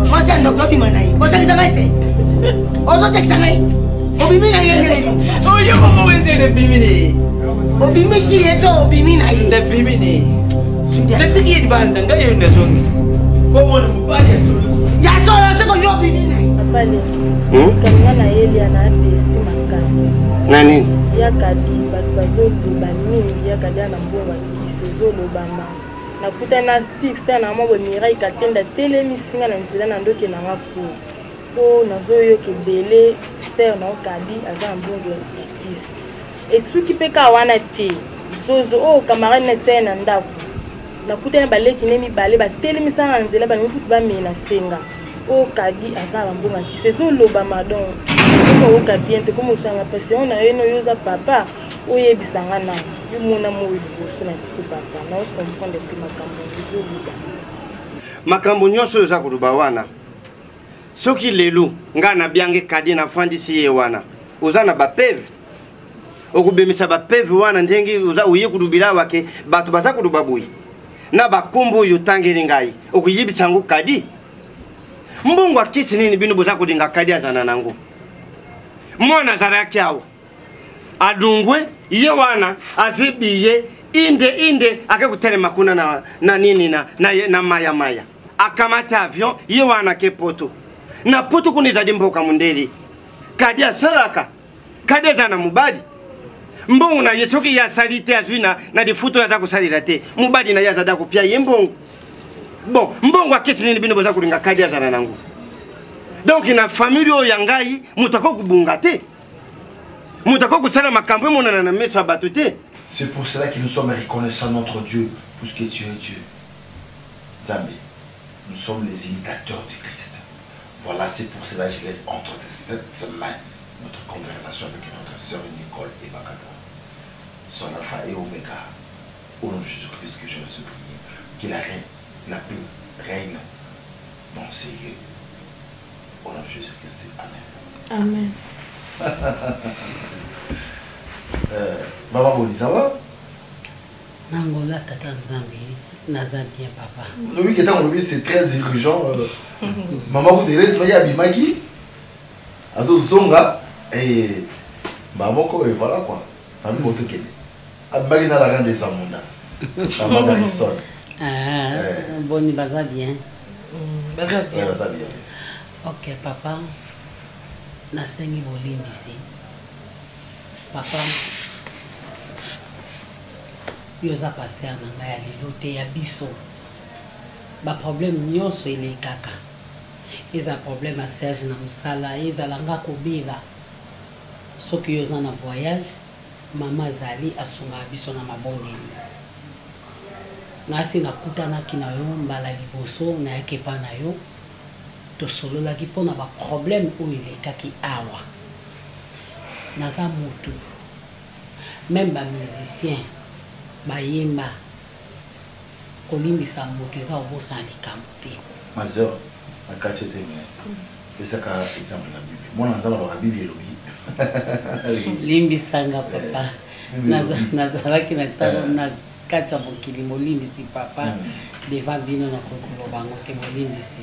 Masa ndo ko bimane. Osa kisamete. Oso seksamai. Obimine yengere. Oyo mama wende ne bimine. Obimisi yeto obimina ye. Ne bimine. Nanti dia dibantang kan ya udah songit. Bawa mubali ya solo. Ya solo seko yo bimina. Apale. Kamna na yeli ana desi makasi. Nani? Ya kadi bazo bani ya kadi na mbongo kisezo lobamba. Nakuta na fixa na mabo mirai katenda tele misinga na nzela na ndoke na ngapu. Po nazo yo kebele ser na kadi aza mbongo kisi. Esprit qui peut kawana te. Zozo o camarade na tsena ndako. Nakuta na baleki nemi bale ba telemisa na nzela ba mifutu ba mena senga. O kadi asala mbonga ki sezo loba madon. Ko o kabiente ko musanga pese on a eno yoza papa o yebisanga na. Yumuna mo wiboso na biso papa. Na o comprendre que makambo biso loba. Makambo nyonso za kuruba wana. Soki lelu ngana biange kadi na fandisi ye wana. Uzana ba peve. Okubemisa ba peve wana ndengi uza uye kudubira wake batu baza kudubabui na bakumbu yutangiri ngai okuyibisa ngu kadi mbungu akisi nini binu buza kudinga kadi azana nangu mwana zara kyao adungwe ye wana azibiye inde akakutere makuna na nini na maya akamata avion ye wana ke poto na poto kuniza dimboka mundeli kadi asalaka kadi azana mubadi mbongo na yesoki ya salite azwina na difuto ya kusalira te mubadi na yazada kupia yembongo bon mbongo akesi nini bino boza kulinga kadi azana nangu donc na famille ya ngai mutako kubunga te mutako kusala makambo monana na meso abatu te. C'est pour cela que nous sommes reconnaissants notre Dieu pour ce que tu es Dieu. Zambi, nous sommes les imitateurs du Christ. Voilà, c'est pour cela que je laisse entre tes mains notre conversation avec notre sœur Nicole et Bakata. Son alpha et oméga. Au nom de Jésus-Christ que je le supplie. Que la paix règne dans ces lieux. Au nom de Jésus-Christ. Amen. Amen. Maman Boni, ça va? Nangola tata Nzambi, naza bien papa. Oui, c'est très urgent. Maman Thérèse, va y aller Bimaki. Azo Zonga. Et maman, voilà quoi. Famille Motokele. Abimaki dans la reine des Amanda. Maman Garrison. Boni, baza bien. Baza bien. Ok, papa. Nasengi bolindi ici. Papa. Yoza pasteur na ngai ya lelo te ya biso. Ba problème nyonso ele kaka. Eza problème a Serge na musala, eza langa kobela. Soki yoza na voyage, mama zali asunga biso na mabondeli. Nasi nakutanaki na yo mbala liboso na yakepa na yo. Tosololaki mpona ba problème oyo elekaki awa. Naza mutu. Même ba musicien bayemba kolimbisa moto eza obosa likambo te. Ma sœur, na kati te mais ezaka exemple na Bible. Mwana nzamba ba Bible elobi. Limbisanga papa. Nazalaki na talo na kati ya mokili molimbisi papa devant bino na kokolo bango te molimbisi.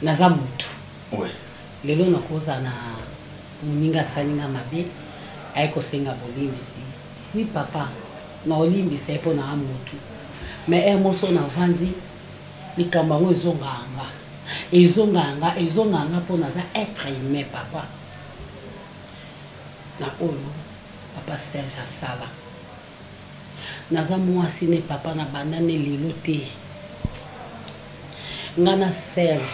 Naza mutu. Ouais. Lelo nakoza na muninga salinga mabe aiko senga bolimbisi. Oui papa, na olimbisi epo na amutu. Mais emoso na vandi likamba ngo ezonganga po naza être humain papa. Na oyo papa Serge asala. Naza mwasi ne papa na bandane lelo te. Ngana Serge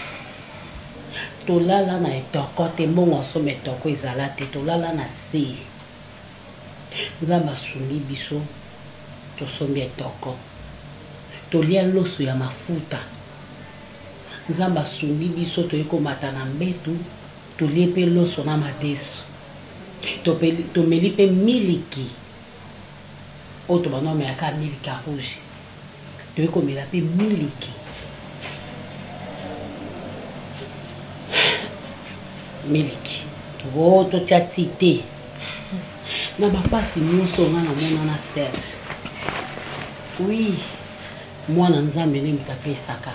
tolala na etoko te mbongo asomba etoko ezala te tolala na se nzambe asungi biso tosombi etoko tolia loso ya mafuta nzambe asungi biso toye komata na mbetu tolie mpe loso na madeso tomeli mpe miliki oyo tobanda omelaka miliki ya rouge toye komela mpe miliki miliki totia ti te na bapasi nyonso nga namona na Serge oui mwana nzambe nde moto apesaka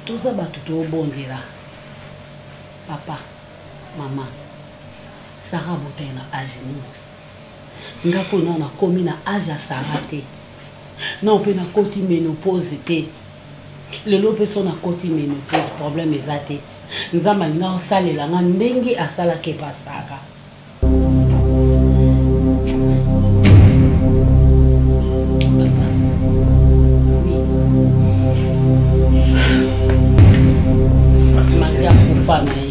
toza bato tobondela papa mama Sara botai na age nini nga mpo na nakomi na age ya Sara te na mpe nakoti ménopause te lelo mpe so nakoti ménopause problème eza te nzambe alinga osalela nga ndenge asalaki epa Sara malgré akufa na ye